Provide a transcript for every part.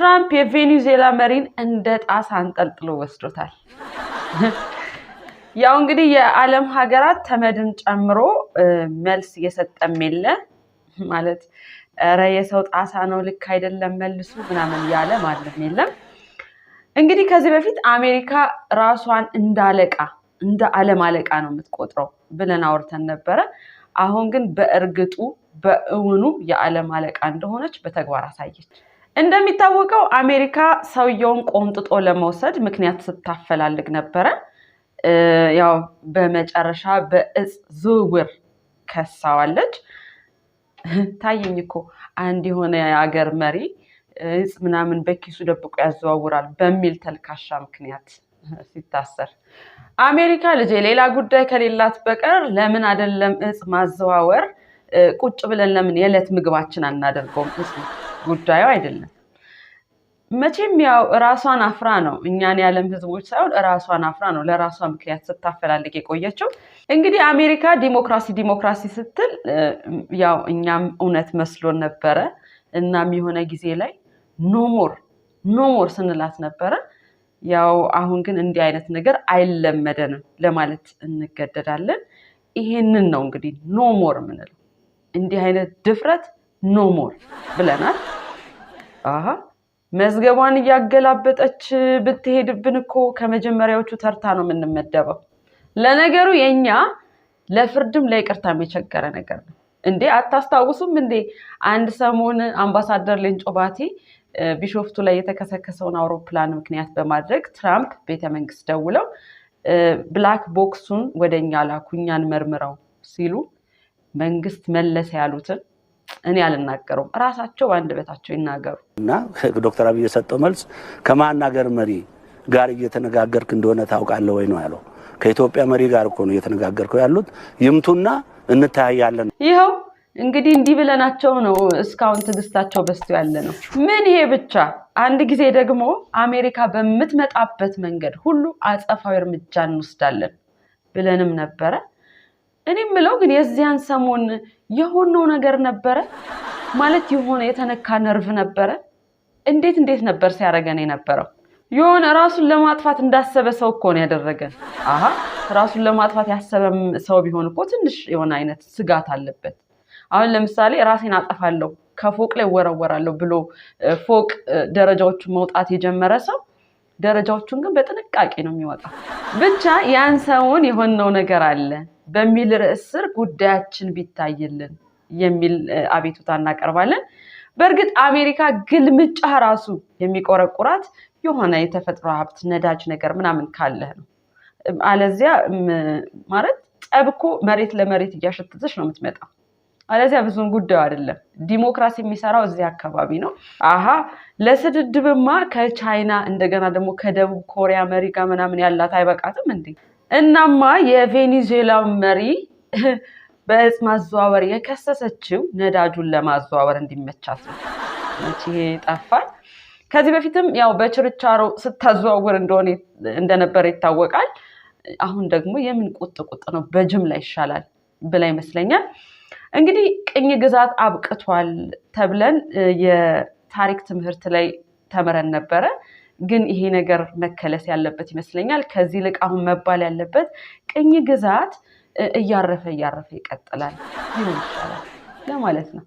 ትራምፕ የቬኔዙዌላ መሪን እንደ ጣሳ አንጠልጥሎ ወስዶታል። ያው እንግዲህ የዓለም ሀገራት ተመድን ጨምሮ መልስ የሰጠም የለ ማለት ኧረ የሰው ጣሳ ነው ልክ አይደለም መልሱ ምናምን ያለ ማለት የለም። እንግዲህ ከዚህ በፊት አሜሪካ ራሷን እንደ ዓለም አለቃ ነው የምትቆጥረው ብለን አውርተን ነበረ። አሁን ግን በእርግጡ በእውኑ የዓለም አለቃ እንደሆነች በተግባር አሳየች። እንደሚታወቀው አሜሪካ ሰውየውን ቆንጥጦ ለመውሰድ ምክንያት ስታፈላልግ ነበረ። ያው በመጨረሻ በእጽ ዝውውር ከሳዋለች። ታየኝ እኮ አንድ የሆነ የሀገር መሪ እጽ ምናምን በኪሱ ደብቆ ያዘዋውራል በሚል ተልካሻ ምክንያት ሲታሰር አሜሪካ ልጅ ሌላ ጉዳይ ከሌላት በቀር ለምን አይደለም እጽ ማዘዋወር ቁጭ ብለን ለምን የዕለት ምግባችን አናደርገውም? ጉዳዩ አይደለም። መቼም ያው ራሷን አፍራ ነው እኛን ያለም ህዝቦች ሳይሆን ራሷን አፍራ ነው ለራሷ ምክንያት ስታፈላልግ የቆየችው። እንግዲህ አሜሪካ ዲሞክራሲ ስትል ያው እኛም እውነት መስሎን ነበረ። እናም የሆነ ጊዜ ላይ ኖሞር ስንላት ነበረ። ያው አሁን ግን እንዲህ አይነት ነገር አይለመደንም ለማለት እንገደዳለን። ይሄንን ነው እንግዲህ ኖሞር ምንለው። እንዲህ አይነት ድፍረት ኖሞር ብለናል። መዝገቧን እያገላበጠች ብትሄድብን እኮ ከመጀመሪያዎቹ ተርታ ነው የምንመደበው። ለነገሩ የኛ ለፍርድም ለይቅርታም የቸገረ ነገር ነው እንዴ። አታስታውሱም እንዴ? አንድ ሰሞን አምባሳደር ሌንጮ ባቲ ቢሾፍቱ ላይ የተከሰከሰውን አውሮፕላን ምክንያት በማድረግ ትራምፕ ቤተመንግስት ደውለው ብላክ ቦክሱን ወደኛ ላኩኛን መርምረው ሲሉ መንግስት መለሰ ያሉትን እኔ አልናገሩም። ራሳቸው አንደበታቸው ይናገሩ እና ዶክተር አብይ የሰጠው መልስ ከማናገር መሪ ጋር እየተነጋገርክ እንደሆነ ታውቃለህ ወይ ነው ያለው። ከኢትዮጵያ መሪ ጋር እኮ ነው እየተነጋገርከው ያሉት። ይምቱና እንታያለን። ይሄው እንግዲህ እንዲህ ብለናቸው ነው እስካሁን ትግስታቸው በስቶ ያለ ነው። ምን ይሄ ብቻ አንድ ጊዜ ደግሞ አሜሪካ በመትመጣበት መንገድ ሁሉ አጸፋዊ እርምጃ እንወስዳለን ብለንም ነበረ። እኔም ምለው ግን የዚያን ሰሞን የሆነው ነገር ነበረ ማለት የሆነ የተነካ ነርቭ ነበረ። እንዴት ነበር ሲያረገን የነበረው? የሆነ ራሱን ለማጥፋት እንዳሰበ ሰው እኮ ነው ያደረገን። ራሱን ለማጥፋት ያሰበም ሰው ቢሆን እኮ ትንሽ የሆነ አይነት ስጋት አለበት። አሁን ለምሳሌ ራሴን አጠፋለሁ ከፎቅ ላይ ወረወራለሁ ብሎ ፎቅ ደረጃዎቹን መውጣት የጀመረ ሰው ደረጃዎቹን ግን በጥንቃቄ ነው የሚወጣው። ብቻ ያን ሰውን የሆነው ነገር አለ በሚል ርዕስ ስር ጉዳያችን ቢታይልን የሚል አቤቱታ እናቀርባለን። በእርግጥ አሜሪካ ግልምጫ ራሱ የሚቆረቁራት የሆነ የተፈጥሮ ሀብት ነዳጅ ነገር ምናምን ካለ ነው። አለዚያ ማለት ጠብቆ መሬት ለመሬት እያሸተተች ነው የምትመጣው። አለዚያ ብዙም ጉዳዩ አይደለም። ዲሞክራሲ የሚሰራው እዚህ አካባቢ ነው። ለስድድብማ ከቻይና እንደገና ደግሞ ከደቡብ ኮሪያ መሪ ጋር ምናምን ያላት አይበቃትም እንዴ? እናማ የቬኔዙዌላ መሪ በእጽ ማዘዋወር የከሰሰችው ነዳጁን ለማዘዋወር እንዲመቻት ነው። መቼ ጠፋል። ከዚህ በፊትም ያው በችርቻሮ ስታዘዋወር እንደነበረ ይታወቃል። አሁን ደግሞ የምን ቁጥ ነው በጅምላ ይሻላል ብላ ይመስለኛል። እንግዲህ ቅኝ ግዛት አብቅቷል ተብለን የታሪክ ትምህርት ላይ ተምረን ነበረ። ግን ይሄ ነገር መከለስ ያለበት ይመስለኛል። ከዚህ ልቅ አሁን መባል ያለበት ቅኝ ግዛት እያረፈ ይቀጥላል ሊሆን ይችላል ለማለት ነው።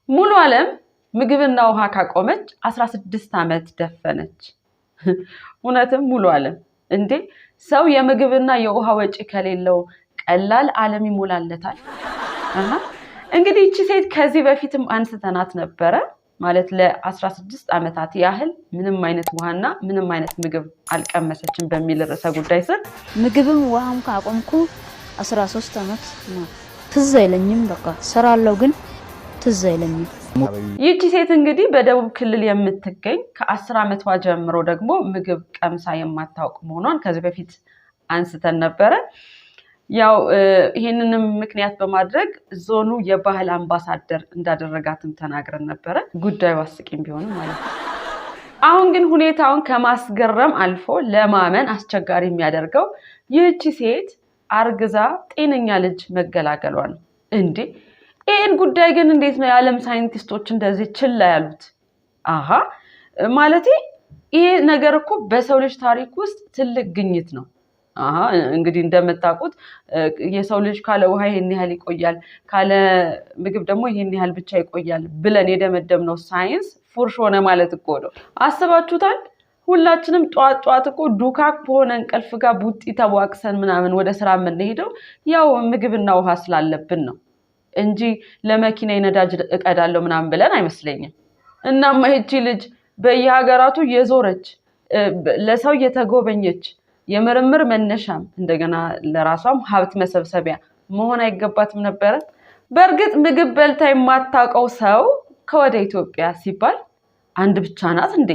ሙሉ ዓለም ምግብና ውሃ ካቆመች 16 ዓመት ደፈነች። እውነትም ሙሉ ዓለም እንዴ! ሰው የምግብና የውሃ ወጪ ከሌለው ቀላል ዓለም ይሞላለታል። እንግዲህ እቺ ሴት ከዚህ በፊትም አንስተናት ነበረ። ማለት ለ16 ዓመታት ያህል ምንም አይነት ውሃና ምንም አይነት ምግብ አልቀመሰችም በሚል ርዕሰ ጉዳይ ስር ምግብም ውሃም ካቆምኩ 13 ዓመት ነው። ትዝ አይለኝም። በቃ ሰራለው ግን ትዝ አይለኝም። ይቺ ሴት እንግዲህ በደቡብ ክልል የምትገኝ ከ10 ዓመቷ ጀምሮ ደግሞ ምግብ ቀምሳ የማታውቅ መሆኗን ከዚህ በፊት አንስተን ነበረ። ያው ይሄንንም ምክንያት በማድረግ ዞኑ የባህል አምባሳደር እንዳደረጋትም ተናግረን ነበረ። ጉዳዩ አስቂኝ ቢሆንም ማለት ነው። አሁን ግን ሁኔታውን ከማስገረም አልፎ ለማመን አስቸጋሪ የሚያደርገው ይህቺ ሴት አርግዛ ጤነኛ ልጅ መገላገሏ ነው እንዴ ይሄን ጉዳይ ግን እንዴት ነው የዓለም ሳይንቲስቶች እንደዚህ ችላ ያሉት ማለት ይሄ ነገር እኮ በሰው ልጅ ታሪክ ውስጥ ትልቅ ግኝት ነው እንግዲህ እንደምታውቁት የሰው ልጅ ካለ ውሃ ይሄን ያህል ይቆያል ካለ ምግብ ደግሞ ይሄን ያህል ብቻ ይቆያል ብለን የደመደምነው ሳይንስ ፉርሽ ሆነ ማለት እኮ ነው አስባችሁታል ሁላችንም ጧት እኮ ዱካክ ሆነ እንቅልፍ ጋር ቡጢ ተዋቅሰን ምናምን ወደ ስራ የምንሄደው ያው ምግብና ውሃ ስላለብን ነው እንጂ ለመኪና የነዳጅ እቀዳለው ምናምን ብለን አይመስለኝም እናማ ይህቺ ልጅ በየሀገራቱ የዞረች ለሰው የተጎበኘች የምርምር መነሻም እንደገና ለራሷም ሀብት መሰብሰቢያ መሆን አይገባትም ነበር በርግጥ ምግብ በልታ የማታውቀው ሰው ከወደ ኢትዮጵያ ሲባል አንድ ብቻ ናት እንዴ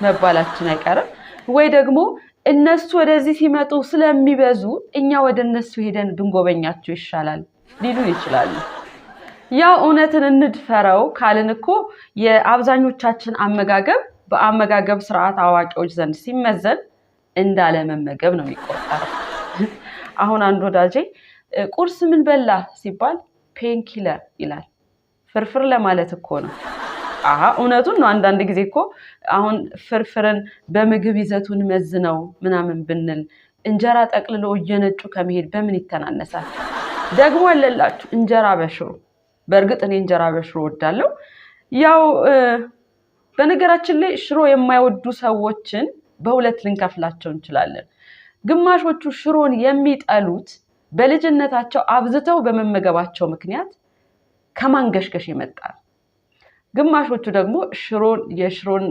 መባላችን አይቀርም ወይ ደግሞ እነሱ ወደዚህ ሲመጡ ስለሚበዙ እኛ ወደ እነሱ ሄደን ብንጎበኛቸው ይሻላል ሊሉ ይችላሉ ያው እውነትን እንድፈረው ካልን እኮ የአብዛኞቻችን አመጋገብ በአመጋገብ ስርዓት አዋቂዎች ዘንድ ሲመዘን እንዳለ መመገብ ነው የሚቆጠረው አሁን አንድ ወዳጄ ቁርስ ምን በላ ሲባል ፔንኪለር ይላል ፍርፍር ለማለት እኮ ነው እውነቱን ነው አንዳንድ ጊዜ እኮ አሁን ፍርፍርን በምግብ ይዘቱን መዝነው ምናምን ብንል እንጀራ ጠቅልሎ እየነጩ ከመሄድ በምን ይተናነሳል ደግሞ አለላችሁ እንጀራ በሽሮ በርግጥ እኔ እንጀራ በሽሮ ወዳለው ያው በነገራችን ላይ ሽሮ የማይወዱ ሰዎችን በሁለት ልንከፍላቸው እንችላለን ግማሾቹ ሽሮን የሚጠሉት በልጅነታቸው አብዝተው በመመገባቸው ምክንያት ከማንገሽገሽ ይመጣል ግማሾቹ ደግሞ የሽሮን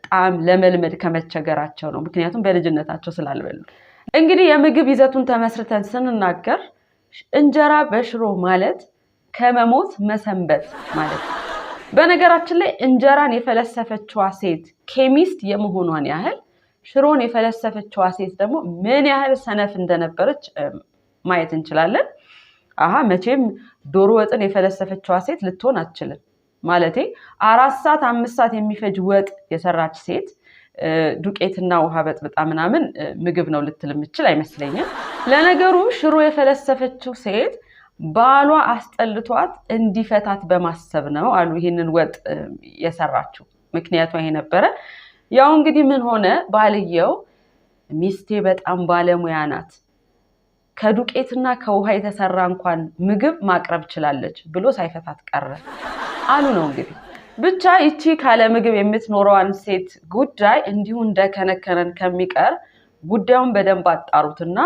ጣዕም ለመልመድ ከመቸገራቸው ነው ምክንያቱም በልጅነታቸው ስላልበሉ እንግዲህ የምግብ ይዘቱን ተመስርተን ስንናገር እንጀራ በሽሮ ማለት ከመሞት መሰንበት ማለት ነው በነገራችን ላይ እንጀራን የፈለሰፈችዋ ሴት ኬሚስት የመሆኗን ያህል ሽሮን የፈለሰፈችዋ ሴት ደግሞ ምን ያህል ሰነፍ እንደነበረች ማየት እንችላለን መቼም ዶሮ ወጥን የፈለሰፈችዋ ሴት ልትሆን አትችልም ማለቴ 4 ሰዓት 5 ሰዓት የሚፈጅ ወጥ የሰራች ሴት ዱቄትና ውሃ በጥብጣ ምናምን ምግብ ነው ልትል የምትችል አይመስለኝም ለነገሩ ሽሮ የፈለሰፈችው ሴት ባሏ አስጠልቷት እንዲፈታት በማሰብ ነው አሉ ይሄንን ወጥ የሰራችው ምክንያቱ ይሄ ነበር ያው እንግዲህ ምን ሆነ ባልየው ሚስቴ በጣም ባለሙያ ናት ከዱቄትና ከውሃ የተሰራ እንኳን ምግብ ማቅረብ ይችላልች ብሎ ሳይፈታት ቀረ አሉ ነው እንግዲህ ብቻ እቺ ካለ ምግብ የምትኖረዋን ሴት ጉዳይ እንዲሁ እንደከነከነን ከሚቀር ጉዳዩን በደንብ አጣሩትና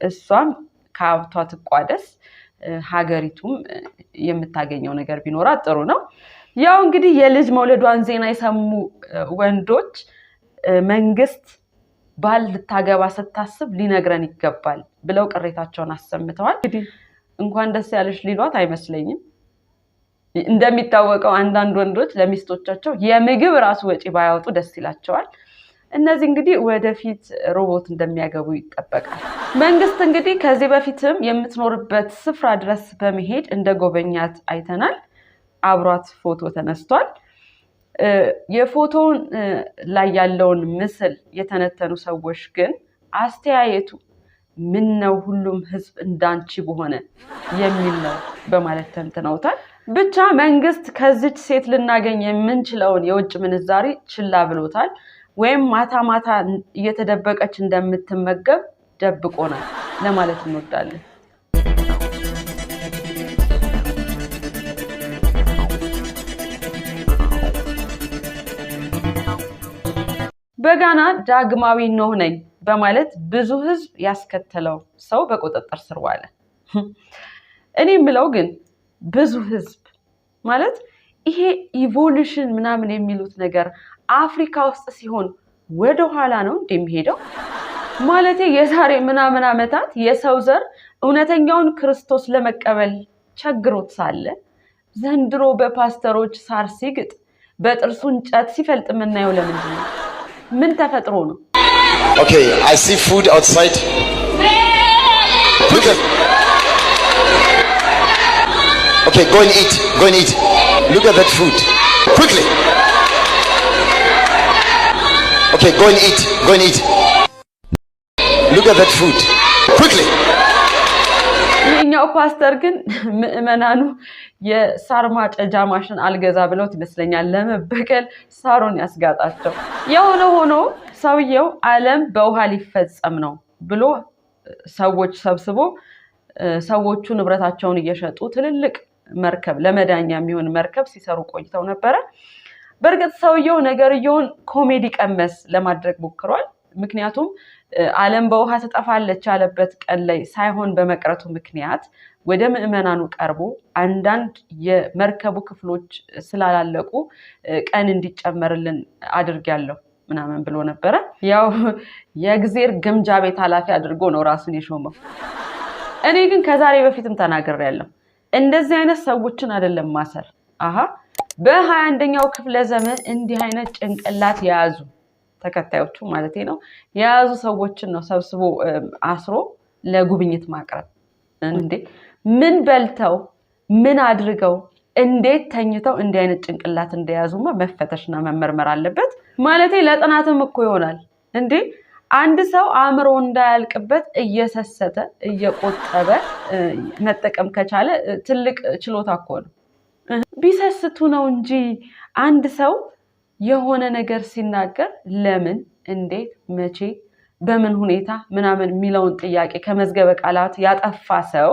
እሷም ከሀብቷ ትቋደስ ሀገሪቱም የምታገኘው ነገር ቢኖራት ጥሩ ነው ያው እንግዲህ የልጅ መውለዷን ዜና የሰሙ ወንዶች መንግስት ባል ልታገባ ስታስብ ሊነግረን ይገባል ብለው ቅሬታቸውን አሰምተዋል እንግዲህ እንኳን ደስ ያለሽ ሊሏት አይመስለኝም እንደሚታወቀው አንዳንድ ወንዶች ለሚስቶቻቸው የምግብ ራሱ ወጪ ባያወጡ ደስ ይላቸዋል እነዚህ እንግዲህ ወደፊት ሮቦት እንደሚያገቡ ይጠበቃል መንግስት እንግዲህ ከዚህ በፊትም የምትኖርበት ስፍራ ድረስ በመሄድ እንደጎበኛት አይተናል አብሯት ፎቶ ተነስቷል የፎቶውን ላይ ያለውን ምስል የተነተኑ ሰዎች ግን አስተያየቱ ምን ነው ሁሉም ህዝብ እንዳንቺ በሆነ የሚል ነው በማለት ተንትነውታል ብቻ መንግስት ከዚች ሴት ልናገኝ የምንችለውን የውጭ ምንዛሪ ችላ ብሎታል ወይም ማታ ማታ እየተደበቀች እንደምትመገብ ደብቆናል ለማለት እንወዳለን በጋና ዳግማዊ ኖህ ነኝ በማለት ብዙ ህዝብ ያስከተለው ሰው በቁጥጥር ስር ዋለ እኔ ምለው ግን ብዙ ህዝብ ማለት ይሄ ኢቮሉሽን ምናምን የሚሉት ነገር አፍሪካ ውስጥ ሲሆን ወደ ኋላ ነው እንደሚሄደው ማለት የዛሬ ምናምን አመታት የሰው ዘር እውነተኛውን ክርስቶስ ለመቀበል ቸግሮት ሳለ ዘንድሮ በፓስተሮች ሳር ሲግጥ በጥርሱ እንጨት ሲፈልጥ ምናየው ለምንድን ነው ምን ተፈጥሮ ነው Okay, I see food outside. Look at. Okay, go and eat. Go and eat. Look at that food. Quickly. Okay, go and eat. Go and eat. Look at that food. Quickly. ይሄኛው ፓስተር ግን ምእመናኑ የሳር ማጨጃ ማሽን አልገዛ ብለውት ይመስለኛል ለመበቀል ሳሩን ያስጋጣቸው። የሆነ ሆኖ ሰውየው ዓለም በውሃ ሊፈጸም ነው ብሎ ሰዎች ሰብስቦ ሰዎቹ ንብረታቸውን እየሸጡ ትልልቅ መርከብ ለመዳኛ የሚሆን መርከብ ሲሰሩ ቆይተው ነበር። በርግጥ ሰውየው ነገርየውን ኮሜዲ ቀመስ ለማድረግ ሞክሯል። ምክንያቱም ዓለም በውሃ ተጠፋለች ያለበት ቀን ላይ ሳይሆን በመቅረቱ ምክንያት ወደ ምእመናኑ ቀርቦ አንዳንድ የመርከቡ ክፍሎች ስላላለቁ ቀን እንዲጨመርልን አድርጋለሁ ምናምን ብሎ ነበር። ያው የእግዚአብሔር ግምጃ ቤት ኃላፊ አድርጎ ነው ራሱን የሾመው። እኔ ግን ከዛሬ በፊትም ተናግሬያለሁ። እንደዚህ አይነት ሰዎችን አይደለም ማሰር። በ21ኛው ክፍለ ዘመን እንዲህ አይነት ጭንቅላት የያዙ ተከታዮቹ ማለት ነው የያዙ ሰዎችን ነው ሰብስቦ አስሮ ለጉብኝት ማቅረብ። እንዴ ምን በልተው ምን አድርገው እንዴት ተኝተው እንዲህ አይነት ጭንቅላት እንደያዙማ መፈተሽና መመርመር አለበት። ማለቴ ለጥናትም እኮ ይሆናል። እንዴ አንድ ሰው አእምሮ እንዳያልቅበት እየሰሰተ እየቆጠበ መጠቀም ከቻለ ትልቅ ችሎታ እኮ ነው። ቢሰስቱ ነው እንጂ አንድ ሰው የሆነ ነገር ሲናገር ለምን እንዴት መቼ በምን ሁኔታ ምናምን የሚለውን ጥያቄ ከመዝገበ ቃላት ያጠፋ ሰው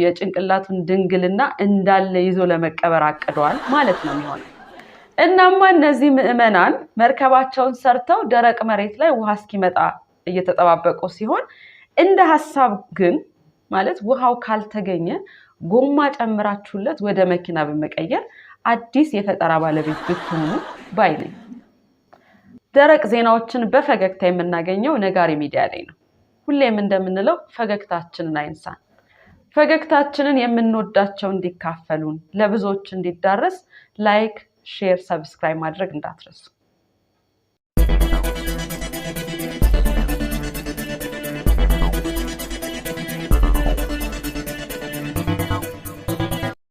የጭንቅላቱን ድንግልና እንዳለ ይዞ ለመቀበር አቅዷል ማለት ነው የሚሆነው። እናማ እነዚህ ምእመናን መርከባቸውን ሰርተው ደረቅ መሬት ላይ ውሃ እስኪመጣ እየተጠባበቁ ሲሆን እንደ ሐሳብ ግን ማለት ውሃው ካልተገኘ ጎማ ጨምራችሁለት ወደ መኪና በመቀየር አዲስ የፈጠራ ባለቤት ብትሆኑ ባይ ነኝ። ደረቅ ዜናዎችን በፈገግታ የምናገኘው ነጋሪ ሚዲያ ላይ ነው። ሁሌም እንደምንለው ፈገግታችንን አይንሳን። ፈገግታችንን የምንወዳቸው እንዲካፈሉን ለብዙዎች እንዲዳረስ ላይክ ሼር ሰብስክራይብ ማድረግ እንዳትረሱ።